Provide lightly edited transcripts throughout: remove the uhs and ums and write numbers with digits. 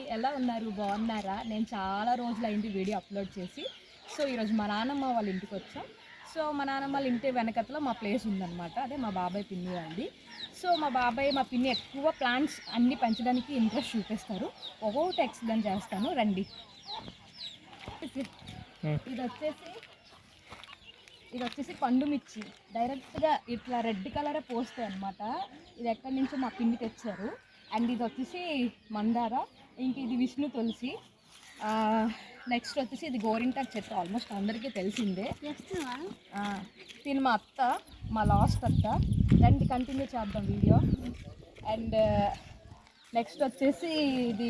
ఎలా ఉన్నారు? బాగున్నారా? నేను చాలా రోజులైంది వీడియో అప్లోడ్ చేసి. సో ఈరోజు మా నాన్నమ్మ వాళ్ళ ఇంటికి వచ్చాం. సో మా నాన్నమ్మ వాళ్ళ ఇంటి వెనకతలో మా ప్లేస్ ఉందన్నమాట. అదే మా బాబాయ్ పిన్ని అండి. సో మా బాబాయ్ మా పిన్ని ఎక్కువ ప్లాంట్స్ అన్నీ పెంచడానికి ఇంట్రెస్ట్ చూపిస్తారు. ఒక్కొక్కటి ఎక్స్ప్లెయిన్ చేస్తాను రండి. ఇది వచ్చేసి పండు మిర్చి. డైరెక్ట్గా ఇట్లా రెడ్ కలరే పోస్తాయి అనమాట. ఇది ఎక్కడి నుంచో మా పిన్ని తెచ్చారు. అండ్ ఇది వచ్చేసి మందార, ఇంక ఇది విష్ణు తులసి. నెక్స్ట్ వచ్చేసి ఇది గోరింటాకు చెట్టు, ఆల్మోస్ట్ అందరికీ తెలిసిందే. తిని మా అత్త, మా లాస్ట్ అత్త. రండి కంటిన్యూ చేద్దాం వీడియో. అండ్ నెక్స్ట్ వచ్చేసి ఇది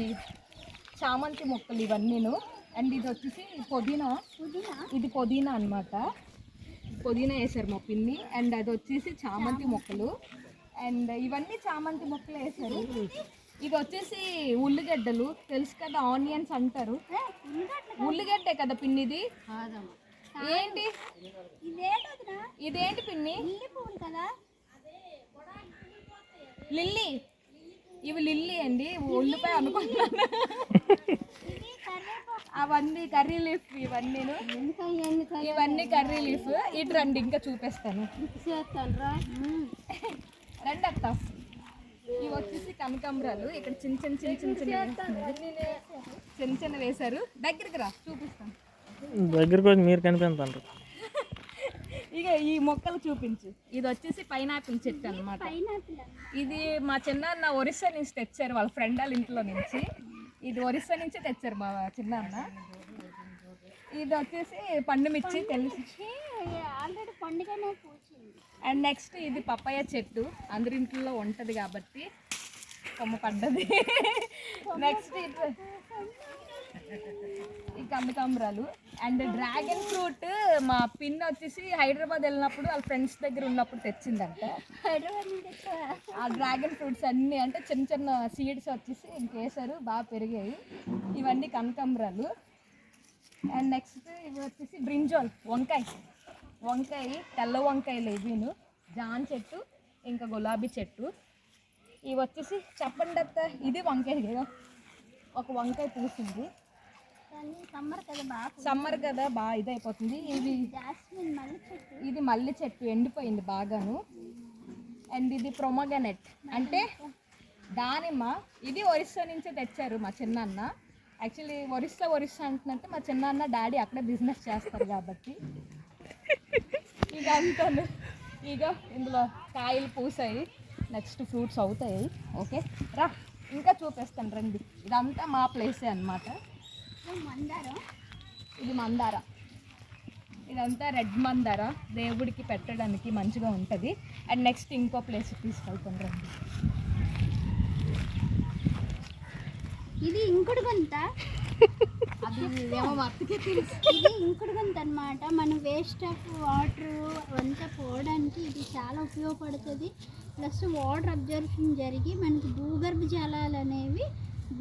చామంతి మొక్కలు ఇవన్నీను. అండ్ ఇది వచ్చేసి పుదీనా. ఇది పుదీనా అనమాట. పుదీనా వేసారు మా పిన్ని. అండ్ అది వచ్చేసి చామంతి మొక్కలు. అండ్ ఇవన్నీ చామంతి మొక్కలు వేసారు. ఇది వచ్చేసి ఉల్లిగడ్డలు, తెలుసు కదా, ఆనియన్స్ అంటారు. ఉల్లిగడ్డే కదా పిన్ని ఇది? ఏంటి ఇదేంటి పిన్ని? లిల్లీ. ఇవి లిల్లీ అండి, ఉల్లిపాయ అనుకుంటున్నాను. అవన్నీ కర్రీ లీఫ్. ఇవన్నీ కర్రీ లీఫ్. ఇటు రండి ఇంకా చూపిస్తాను. రండి అత్త. ఇవి వచ్చేసి కనకాంబరాలు. ఇక్కడ చిన్న వేశారు. దగ్గరికి రా చూపిస్తాను. దగ్గరకు వచ్చి మీరు కనిపిస్తారు. ఇక ఈ మొక్కలు చూపించు. ఇది వచ్చేసి పైనాపిల్ చెట్టు అనమాట. ఇది మా చిన్నాన్న ఒరిస్సా నుంచి తెచ్చారు, వాళ్ళ ఫ్రెండ్ వాళ్ళ ఇంట్లో నుంచి. ఇది ఒరిస్సా నుంచి తెచ్చారు మా చిన్నాన్న. ఇది వచ్చేసి పండు మిర్చి, తెలుసు. అండ్ నెక్స్ట్ ఇది పపాయ చెట్టు, అందరింట్లో ఉంటుంది కాబట్టి కొమ్మ పడ్డది. నెక్స్ట్ ఈ కనకాంబరాలు. అండ్ డ్రాగన్ ఫ్రూట్ మా పిన్ వచ్చేసి హైదరాబాద్ వెళ్ళినప్పుడు వాళ్ళ ఫ్రెండ్స్ దగ్గర ఉన్నప్పుడు తెచ్చిందంట. ఆ డ్రాగన్ ఫ్రూట్స్ అన్నీ అంటే చిన్న చిన్న సీడ్స్ వచ్చేసి ఇంకేసారు, బాగా పెరిగాయి. ఇవన్నీ కనకాంబరాలు. అండ్ నెక్స్ట్ ఇవి వచ్చేసి బ్రింజాల్, వంకాయ, తెల్ల వంకాయలు ఇవిను. జాన్ చెట్టు, ఇంకా గులాబీ చెట్టు. ఇవి వచ్చేసి చెప్పండి అత్త, ఇది వంకాయ కదా, ఒక వంకాయ పూసింది. సమ్మర్ కదా బాగా ఇదైపోతుంది. ఇది మల్లి చెట్టు ఎండిపోయింది బాగాను. అండ్ ఇది ప్రొమగనెట్ అంటే దానిమ్మ. ఇది ఒరిస్సా నుంచే తెచ్చారు మా చిన్నాన్న. యాక్చువల్లీ ఒరిస్సా అంటున్నట్టు మా చిన్నాన్న డాడీ అక్కడే బిజినెస్ చేస్తారు కాబట్టి. ఇక అంతాను. ఇక ఇందులో కాయలు పూసాయి, నెక్స్ట్ ఫ్రూట్స్ అవుతాయి. ఓకే రా ఇంకా చూపిస్తాను రండి. ఇదంతా మా ప్లేసే అనమాట. ఇది మందార. ఇదంతా రెడ్ మందార, దేవుడికి పెట్టడానికి మంచిగా ఉంటుంది. అండ్ నెక్స్ట్ ఇంకో ప్లేస్ తీసుకెళ్తాను రండి. ఇది ఇంకుడు గుంత. అది ఏమో మర్తికి తెలుసు. ఇది ఇంకుడు గుంత అనమాట. మనం వేస్ట్ ఆఫ్ వాటర్ అంతా పోవడానికి ఇది చాలా ఉపయోగపడుతుంది. ప్లస్ వాటర్ అబ్జర్వేషన్ జరిగి మనకి భూగర్భ జలాలు అనేవి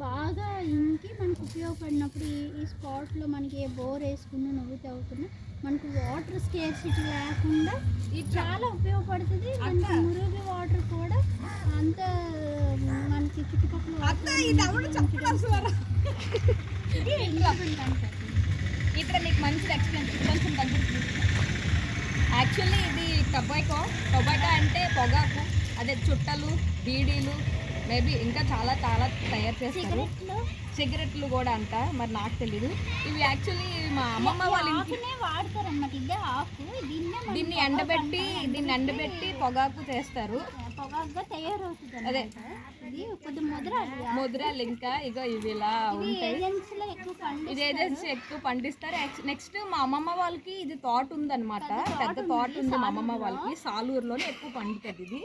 బాగా ఇంకి మనకు ఉపయోగపడినప్పుడు ఈ స్పాట్లో మనకి ఏ బోర్ వేసుకున్నా నువ్వు తవ్వుకున్నా మనకు వాటర్ స్కేర్సిటీ లేకుండా ఇది చాలా ఉపయోగపడుతుంది. మనకి మురుగు వాటర్ కూడా అంత మనకి చుట్టుపక్కల ఇక్కడ మీకు మంచిది ఎక్స్ప్లెయిన్ కొంచెం దగ్గర. యాక్చువల్లీ ఇది టొబాకో అంటే పొగాకు, అదే చుట్టలు, బీడీలు, మేబీ ఇంకా చాలా తయారు చేస్తారు. సిగరెట్లు కూడా అంట, మరి నాకు తెలీదు. ఇవి యాక్చువల్లీ మా అమ్మమ్మ వాళ్ళ ఇంటినే వాడతారు అన్నమాట. ఇదే ఆకు. దీన్ని ఎండబెట్టి పొగాకు చేస్తారు. పొగాకుగా తయారవుతుంది. అదే ముద్రాలు. ఇంకా ఇగో ఇవి ఇలా ఉంటాయి. ఇది ఏజెన్సీ ఎక్కువ పండిస్తారు. నెక్స్ట్ మా అమ్మమ్మ వాళ్ళకి ఇది తోట ఉందన్నమాట, పెద్ద తోట ఉంది మా అమ్మమ్మ వాళ్ళకి. సాలూరులోనే ఎక్కువ పండుతుంది ఇది.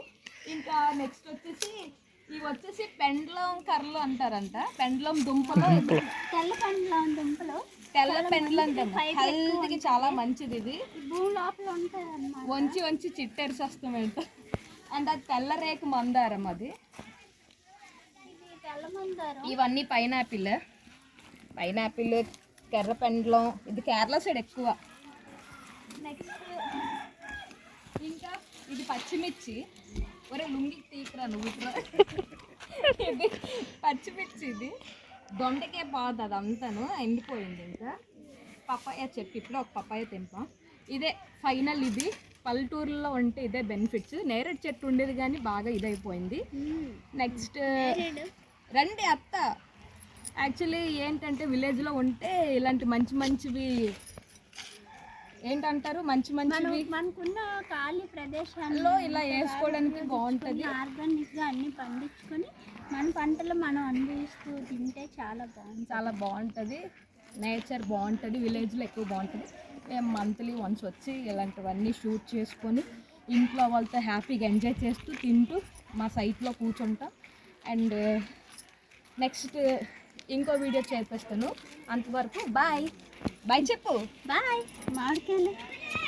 ఇంకా నెక్స్ట్ వచ్చేసి ఇవి వచ్చేసి పెండ్లం కర్రలు అంటారంట. పెండ్లం దుంపలు, తెల్ల పెండ్లం హెల్త్కి చాలా మంచిది. ఇది భూమి లోపల ఉంటుంది అన్నమాట. వంచి చిట్టెరిసి వస్తాం వెంట. అండ్ అది తెల్ల రేకు మందారం. అది ఇవన్నీ పైనాపిల్, కర్ర పెండ్లం. ఇది కేరళ సైడ్ ఎక్కువ. నెక్స్ట్ ఇంకా ఇది పచ్చిమిర్చి. ఒరే లుంగి తీకురా నువ్వు. ఇది పచ్చిమిర్చి. ఇది దొండకే పోదు అదంతాను ఎండిపోయింది. ఇంకా పప్పాయ చెట్టు ఇప్పుడు ఒక పప్పాయ తెంపాం. ఇదే ఫైనల్. ఇది పల్లెటూరులో ఉంటే ఇదే బెనిఫిట్స్. నేరేడు చెట్టు ఉండేది కానీ బాగా ఇదైపోయింది. నెక్స్ట్ రండి అత్త. యాక్చువల్లీ ఏంటంటే విలేజ్లో ఉంటే ఇలాంటి మంచి మంచివి ఏంటంటారు మంచి మంచివి మనకున్న ఖాళీ ప్రదేశాల్లో ఇలా వేసుకోవడానికి బాగుంటుంది. ఆర్గానిక్గా అన్ని పండించుకొని మన పంటలు మనం అనుభవిస్తూ తింటే చాలా బాగుంటుంది. నేచర్ బాగుంటుంది. విలేజ్లో ఎక్కువ బాగుంటుంది. మేము మంత్లీ వన్స్ వచ్చి ఇలాంటివన్నీ షూట్ చేసుకొని ఇంట్లో వాళ్ళతో హ్యాపీగా ఎంజాయ్ చేస్తూ తింటూ మా సైట్లో కూర్చుంటాం. అండ్ నెక్స్ట్ ఇంకో వీడియో చేపిస్తాను. అంతవరకు బాయ్ బాయ్ చెప్పు. బాయ్. మామిడికాయలు